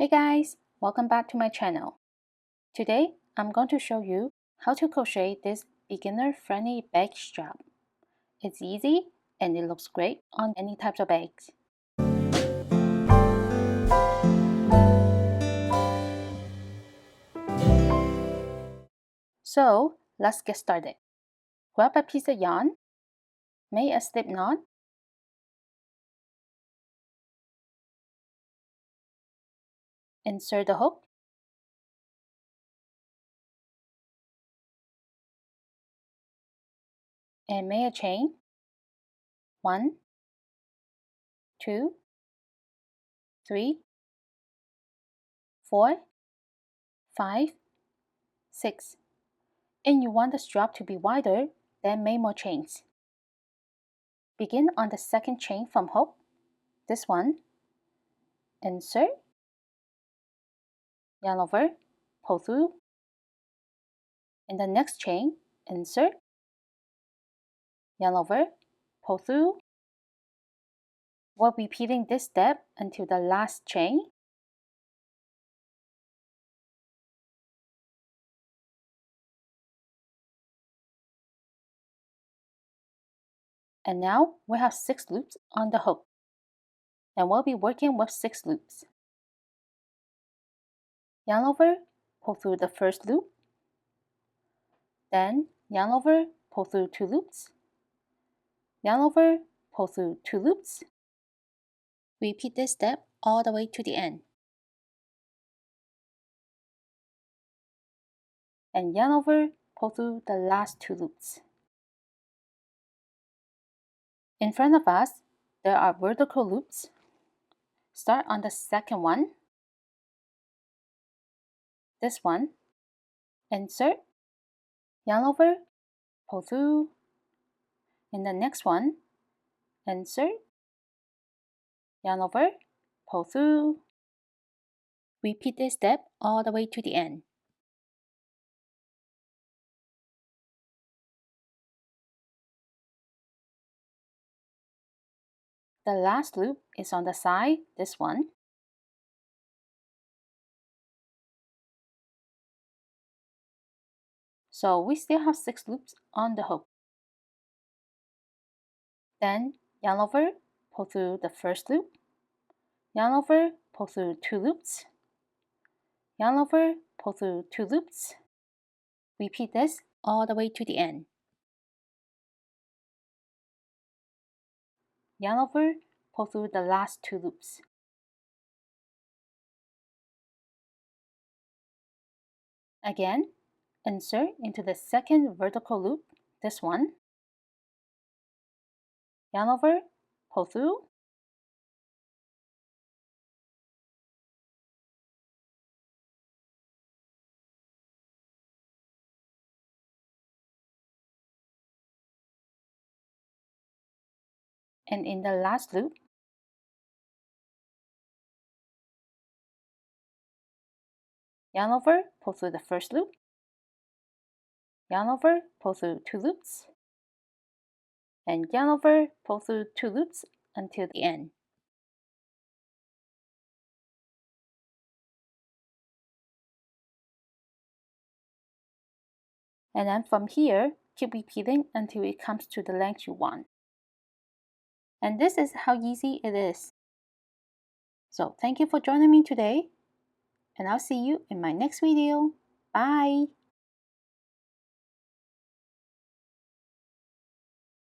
Hey guys, welcome back to my channel. Today I'm going to show you how to crochet this beginner-friendly bag strap. It's easy and it looks great on any types of bags. So let's get started. Grab a piece of yarn, make a slip knot, insert the hook, and make a chain. 1, 2, 3, 4, 5, 6. And you want the strap to be wider, then make more chains. Begin on the second chain from hook, this one, insert, yarn over, pull through. In the next chain, insert, yarn over, pull through. We're repeating this step until the last chain. And now we have 6 loops on the hook. And we'll be working with 6 loops. Yarn over, pull through the first loop. Then yarn over, pull through 2 loops. Yarn over, pull through 2 loops. Repeat this step all the way to the end. And yarn over, pull through the last 2 loops. In front of us, there are vertical loops. Start on the second one, this one, insert, yarn over, pull through. In the next one, insert, yarn over, pull through. Repeat this step all the way to the end. The last loop is on the side, this one. So we still have 6 loops on the hook. Then yarn over, pull through the first loop, yarn over, pull through 2 loops, yarn over, pull through 2 loops. Repeat this all the way to the end. Yarn over, pull through the last 2 loops. Again, insert into the second vertical loop, this one. Yarn over, pull through. And in the last loop, yarn over, pull through the first loop, yarn over, pull through 2 loops, and yarn over, pull through 2 loops until the end. And then from here, keep repeating until it comes to the length you want. And this is how easy it is. So thank you for joining me today, and I'll see you in my next video. Bye!